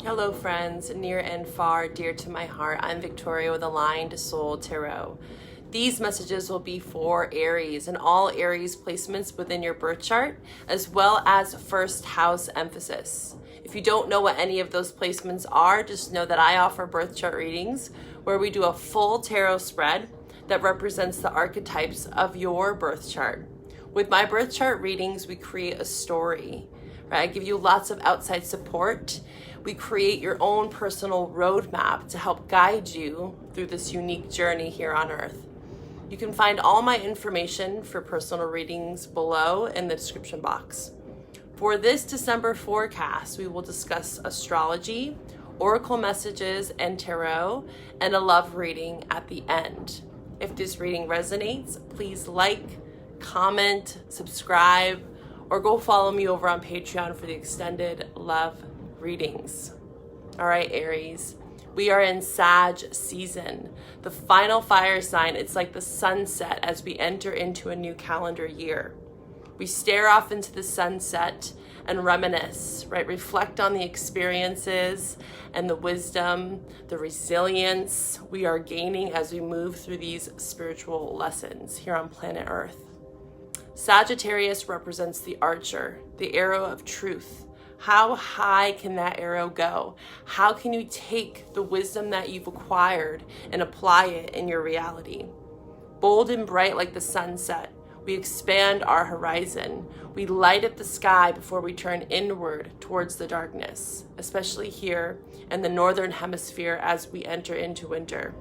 Hello friends, near and far, dear to my heart. I'm Victoria with Aligned Soul Tarot. These messages will be for Aries and all Aries placements within your birth chart, as well as first house emphasis. If you don't know what any of those placements are, just know that I offer birth chart readings where we do a full tarot spread that represents the archetypes of your birth chart. With my birth chart readings, we create a story, right? I give you lots of outside support. We create your own personal roadmap to help guide you through this unique journey here on Earth. You can find all my information for personal readings below in the description box. For this December forecast, we will discuss astrology, oracle messages, and tarot, and a love reading at the end. If this reading resonates, please like, comment, subscribe, or go follow me over on Patreon for the extended love readings. All right, Aries, we are in Sag season, the final fire sign. It's like the sunset as we enter into a new calendar year. We stare off into the sunset and reminisce, right? Reflect on the experiences and the wisdom, the resilience we are gaining as we move through these spiritual lessons here on planet Earth. Sagittarius represents the archer, the arrow of truth. How high can that arrow go? How can you take the wisdom that you've acquired and apply it in your reality? Bold and bright like the sunset, we expand our horizon. We light up the sky before we turn inward towards the darkness, especially here in the northern hemisphere as we enter into winter.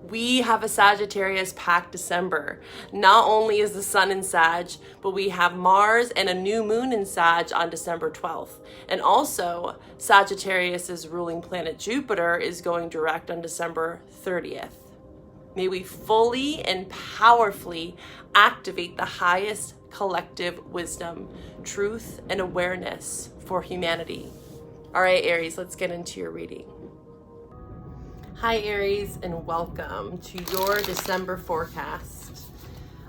We have a Sagittarius packed December. Not only is the sun in Sag, but we have Mars and a new moon in Sag on December 12th. And also, Sagittarius's ruling planet Jupiter is going direct on December 30th. May we fully and powerfully activate the highest collective wisdom, truth, and awareness for humanity. All right, Aries, let's get into your reading. Hi Aries, and welcome to your December forecast.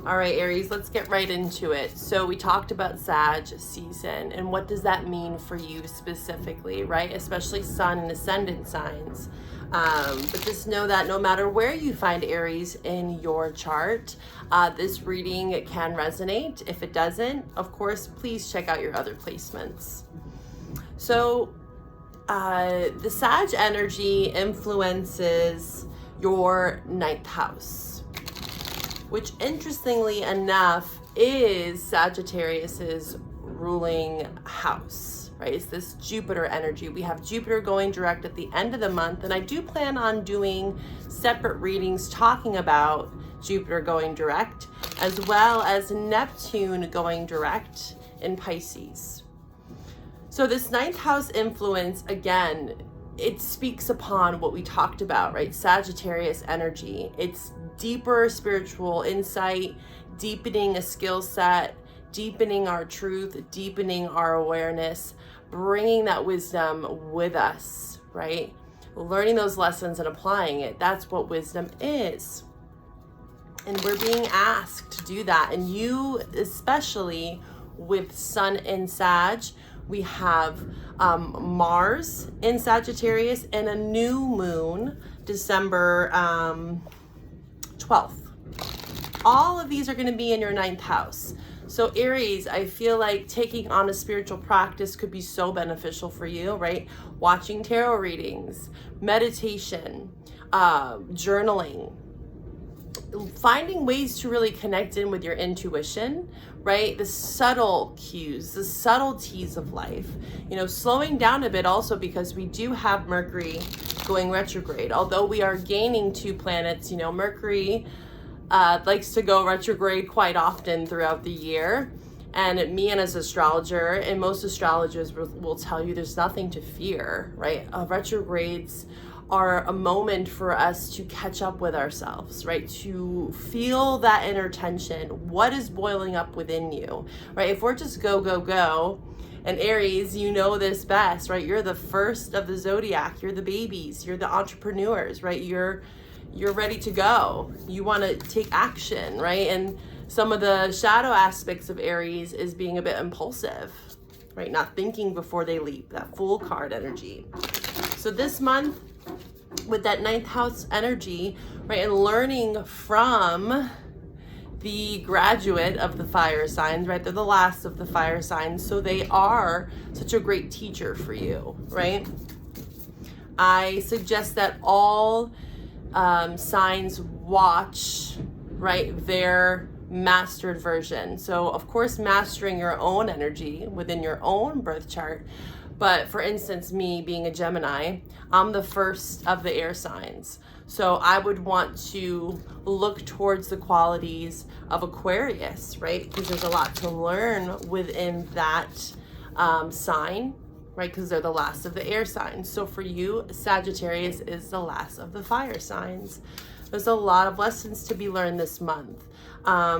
All right, Aries, let's get right into it. So we talked about Sag season, and what does that mean for you specifically, right? Especially sun and ascendant signs. But just know that no matter where you find Aries in your chart, this reading can resonate. If it doesn't, of course, please check out your other placements. So the Sag energy influences your 9th house, which interestingly enough is Sagittarius's ruling house, right? It's this Jupiter energy. We have Jupiter going direct at the end of the month, and I do plan on doing separate readings talking about Jupiter going direct, as well as Neptune going direct in Pisces. So this 9th house influence, again, it speaks upon what we talked about, right? Sagittarius energy. It's deeper spiritual insight, deepening a skill set, deepening our truth, deepening our awareness, bringing that wisdom with us, right? Learning those lessons and applying it. That's what wisdom is. And we're being asked to do that. And you, especially with Sun in Sag, we have Mars in Sagittarius and a new moon December 12th. All of these are going to be in your 9th house. So Aries, I feel like taking on a spiritual practice could be so beneficial for you, right? Watching tarot readings, meditation, journaling, finding ways to really connect in with your intuition, right? The subtle cues, the subtleties of life, slowing down a bit also because we do have Mercury going retrograde. Although we are gaining 2 planets, Mercury likes to go retrograde quite often throughout the year. And me, and as an astrologer, and most astrologers will tell you there's nothing to fear, right? Retrogrades are a moment for us to catch up with ourselves, right? To feel that inner tension. What is boiling up within you, right? If we're just go, go, go, and Aries, you know this best, right? You're the first of the zodiac. You're the babies. You're the entrepreneurs, right? You're ready to go. You want to take action, right? And some of the shadow aspects of Aries is being a bit impulsive, right? Not thinking before they leap, that Fool card energy. So this month, with that 9th house energy, right, and learning from the graduate of the fire signs, right? They're the last of the fire signs, so they are such a great teacher for you, right? I suggest that all signs watch, right, their mastered version. So of course, mastering your own energy within your own birth chart. But for instance, me being a Gemini, I'm the first of the air signs. So I would want to look towards the qualities of Aquarius, right? Because there's a lot to learn within that sign, right? Because they're the last of the air signs. So for you, Sagittarius is the last of the fire signs. There's a lot of lessons to be learned this month.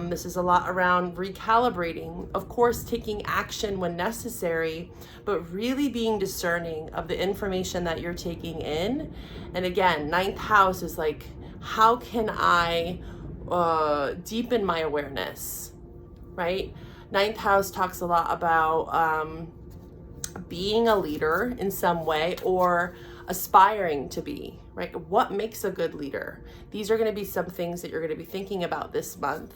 This is a lot around recalibrating, of course, taking action when necessary, but really being discerning of the information that you're taking in. And again, 9th house is like, how can I deepen my awareness, right? 9th house talks a lot about being a leader in some way, or aspiring to be, right? What makes a good leader? These are going to be some things that you're going to be thinking about this month.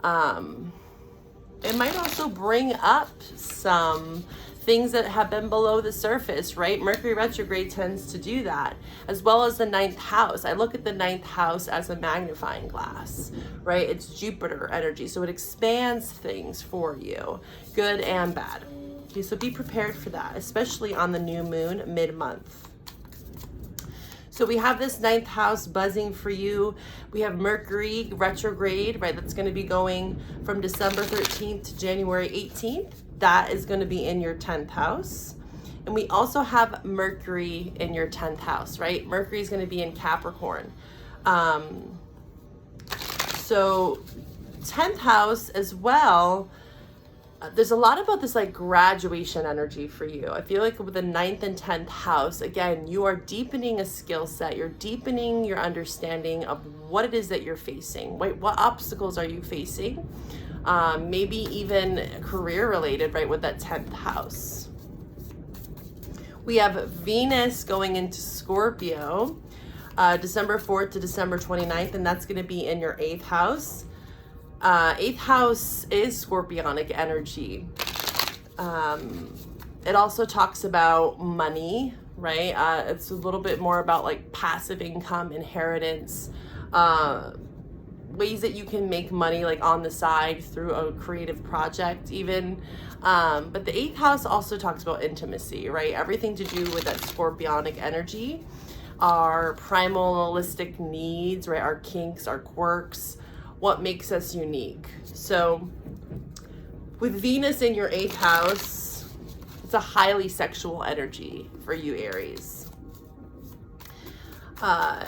It might also bring up some things that have been below the surface, right? Mercury retrograde tends to do that, as well as the 9th house. I look at the 9th house as a magnifying glass, right? It's Jupiter energy, so it expands things for you, good and bad. Okay, so be prepared for that, especially on the new moon mid-month. So we have this 9th house buzzing for you. We have Mercury retrograde, right? That's going to be going from December 13th to January 18th. That is going to be in your 10th house. And we also have Mercury in your 10th house, right? Mercury is going to be in Capricorn. So 10th house as well. There's a lot about this like graduation energy for you. I feel like with the 9th and 10th house, again, you are deepening a skill set. You're deepening your understanding of what it is that you're facing. Wait, what obstacles are you facing? Maybe even career related, right, with that 10th house. We have Venus going into Scorpio, December 4th to December 29th, and that's going to be in your 8th house. 8th house is scorpionic energy. It also talks about money, right? It's a little bit more about like passive income, inheritance, ways that you can make money like on the side through a creative project even. But the 8th house also talks about intimacy, right? Everything to do with that scorpionic energy, our primalistic needs, right? Our kinks, our quirks, what makes us unique. So with Venus in your 8th house, it's a highly sexual energy for you, Aries.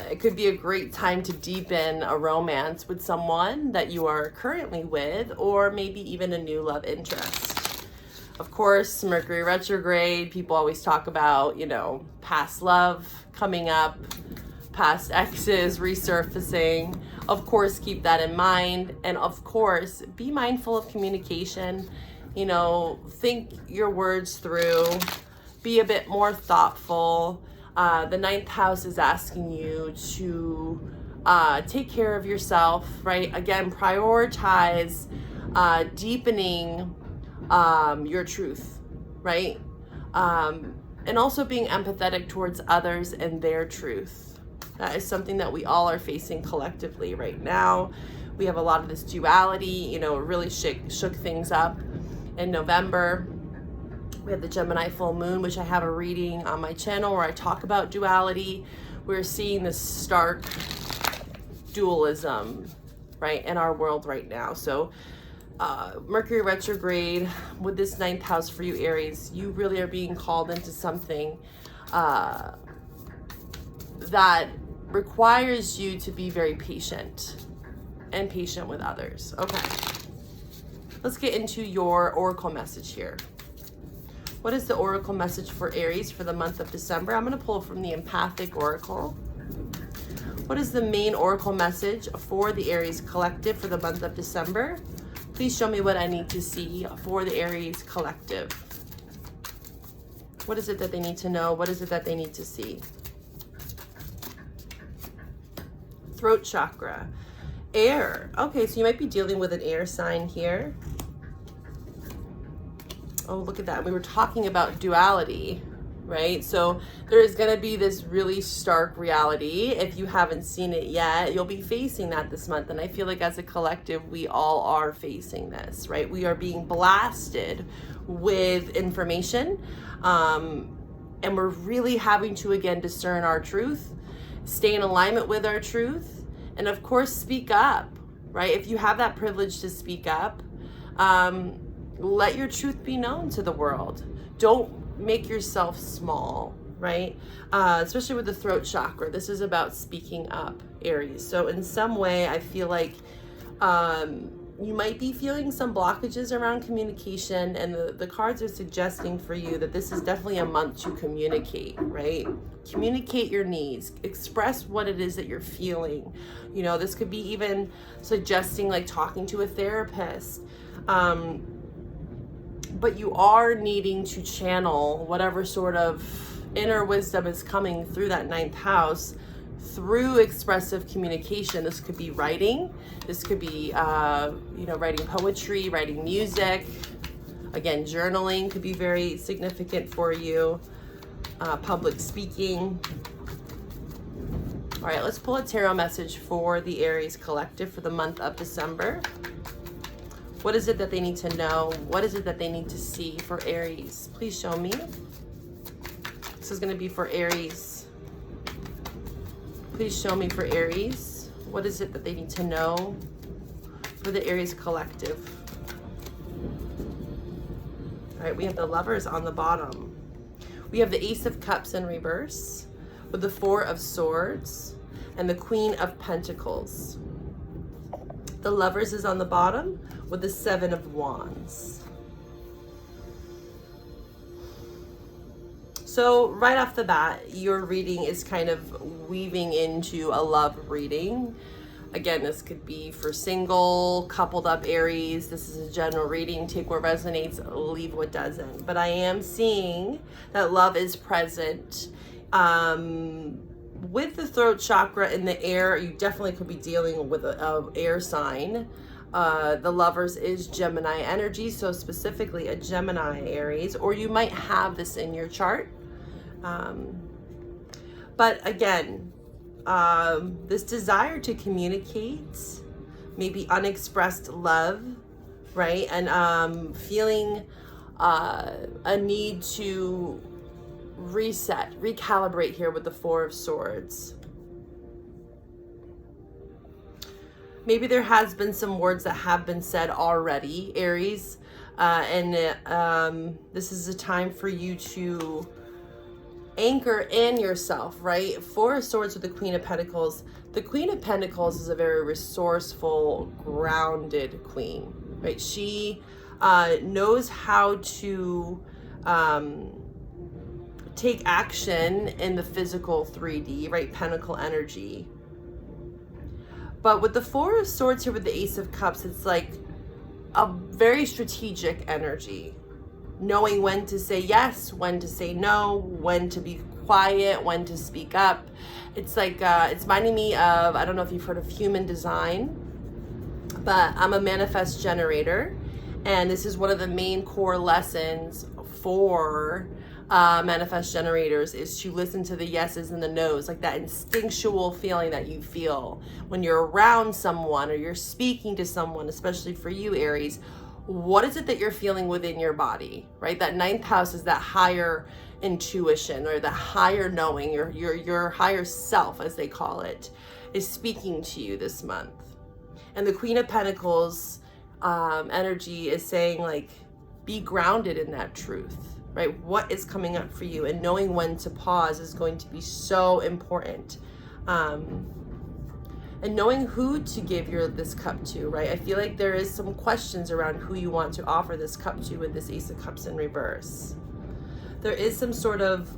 It could be a great time to deepen a romance with someone that you are currently with, or maybe even a new love interest. Of course, Mercury retrograde, people always talk about, you know, past love coming up, past exes resurfacing. Of course, keep that in mind. And of course, be mindful of communication. You know, think your words through, be a bit more thoughtful. The 9th house is asking you to take care of yourself, right? Again, prioritize deepening your truth, right? And also being empathetic towards others and their truth. That is something that we all are facing collectively right now. We have a lot of this duality, you know, it really shook things up in November. We had the Gemini full moon, which I have a reading on my channel where I talk about duality. We're seeing this stark dualism, right, in our world right now. So Mercury retrograde with this 9th house for you, Aries, you really are being called into something that requires you to be very patient and patient with others. Okay, let's get into your oracle message here. What is the oracle message for Aries for the month of December? I'm going to pull from the Empathic Oracle. What is the main oracle message for the Aries collective for the month of December? Please show me what I need to see for the Aries collective. What is it that they need to know? What is it that they need to see? Throat chakra. Air. Okay, so you might be dealing with an air sign here. Oh, look at that. We were talking about duality, right? So there is going to be this really stark reality. If you haven't seen it yet, you'll be facing that this month. And I feel like as a collective, we all are facing this, right? We are being blasted with information. And we're really having to, again, discern our truth, stay in alignment with our truth, and of course, speak up, right? If you have that privilege to speak up, let your truth be known to the world. Don't make yourself small, right? Especially with the throat chakra. This is about speaking up, Aries. So in some way, I feel like you might be feeling some blockages around communication, and the cards are suggesting for you that this is definitely a month to communicate, right? Communicate your needs, express what it is that you're feeling. You know, this could be even suggesting like talking to a therapist. But you are needing to channel whatever sort of inner wisdom is coming through that 9th house through expressive communication. This could be writing. This could be, writing poetry, writing music. Again, journaling could be very significant for you. Public speaking. All right, let's pull a tarot message for the Aries collective for the month of December. What is it that they need to know? What is it that they need to see for Aries? Please show me. This is going to be for Aries. Please show me for Aries. What is it that they need to know for the Aries collective? All right, we have the Lovers on the bottom. We have the Ace of Cups in reverse with the Four of Swords and the Queen of Pentacles. The Lovers is on the bottom with the Seven of Wands. So right off the bat, your reading is kind of weaving into a love reading. Again, this could be for single, coupled up Aries. This is a general reading. Take what resonates, leave what doesn't. But I am seeing that love is present. With the throat chakra in the air, you definitely could be dealing with an air sign. The Lovers is Gemini energy, so specifically a Gemini Aries, or you might have this in your chart. But again, this desire to communicate, maybe unexpressed love, right? And feeling a need to reset, recalibrate here with the Four of Swords. Maybe there has been some words that have been said already, Aries, and this is a time for you to anchor in yourself, right? Four of Swords with the Queen of Pentacles. The Queen of Pentacles is a very resourceful, grounded queen, right? She knows how to take action in the physical 3D, right? Pentacle energy. But with the Four of Swords here with the Ace of Cups, it's like a very strategic energy. Knowing when to say yes, when to say no, when to be quiet, when to speak up. It's like, it's reminding me of, I don't know if you've heard of human design, but I'm a manifest generator. And this is one of the main core lessons for manifest generators, is to listen to the yeses and the nos, like that instinctual feeling that you feel when you're around someone or you're speaking to someone, especially for you, Aries. What is it that you're feeling within your body, right? That 9th house is that higher intuition, or the higher knowing, your higher self, as they call it, is speaking to you this month. And the Queen of Pentacles energy is saying, like, be grounded in that truth, right? What is coming up for you, and knowing when to pause is going to be so important. And knowing who to give this cup to, right? I feel like there is some questions around who you want to offer this cup to with this Ace of Cups in reverse. There is some sort of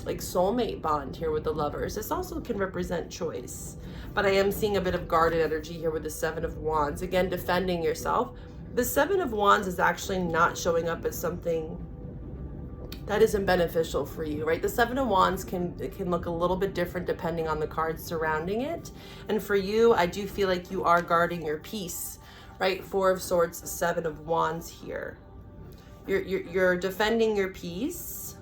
like soulmate bond here with the Lovers. This also can represent choice, but I am seeing a bit of guarded energy here with the Seven of Wands. Again, defending yourself. The Seven of Wands is actually not showing up as something that isn't beneficial for you, right? The Seven of Wands can look a little bit different depending on the cards surrounding it. And for you, I do feel like you are guarding your peace, right? Four of Swords, Seven of Wands here. You're defending your peace.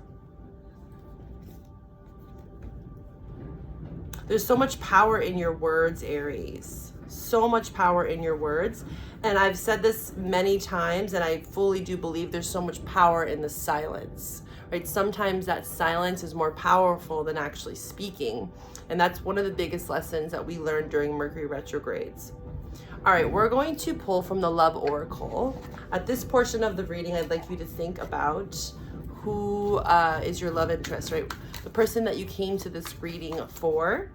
There's so much power in your words, Aries. So much power in your words. And I've said this many times, and I fully do believe there's so much power in the silence, right? Sometimes that silence is more powerful than actually speaking. And that's one of the biggest lessons that we learned during Mercury retrogrades. All right, we're going to pull from the Love Oracle. At this portion of the reading, I'd like you to think about who is your love interest, right? The person that you came to this reading for.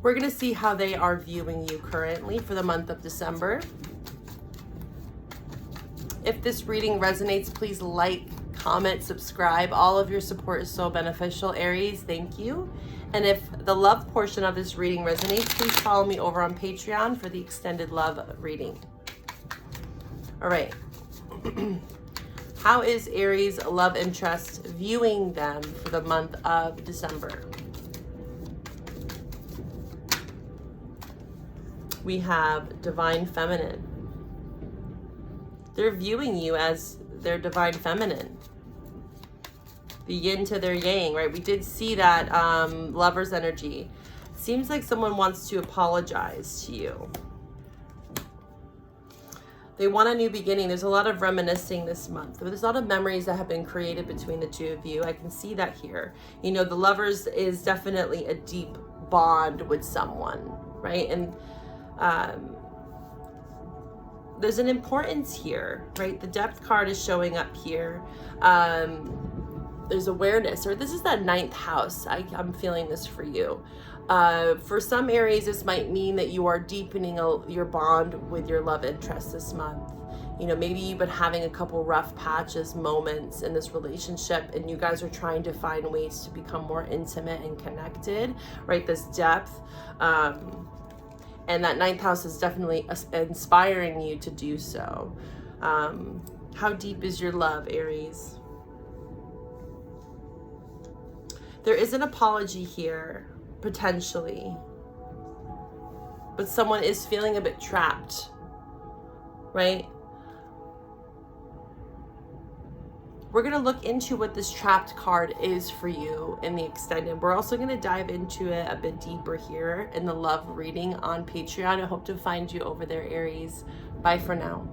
We're going to see how they are viewing you currently for the month of December. If this reading resonates, please like, comment, subscribe. All of your support is so beneficial, Aries. Thank you. And if the love portion of this reading resonates, please follow me over on Patreon for the extended love reading. All right. How is Aries' love interest viewing them for the month of December? We have Divine Feminine. They're viewing you as their Divine Feminine. The yin to their yang, right? We did see that Lover's energy. Seems like someone wants to apologize to you. They want a new beginning. There's a lot of reminiscing this month. There's a lot of memories that have been created between the two of you. I can see that here. You know, the Lovers is definitely a deep bond with someone, right? And there's an importance here, right? The Depth card is showing up here. There's awareness, or this is that 9th house. I'm feeling this for you. For some Aries, this might mean that you are deepening your bond with your love interest this month. You know, maybe you've been having a couple rough patches, moments in this relationship, and you guys are trying to find ways to become more intimate and connected, right? This depth. And that 9th house is definitely inspiring you to do so. How deep is your love, Aries? There is an apology here, potentially. But someone is feeling a bit trapped, right? We're going to look into what this trapped card is for you in the extended. We're also going to dive into it a bit deeper here in the love reading on Patreon. I hope to find you over there, Aries. Bye for now.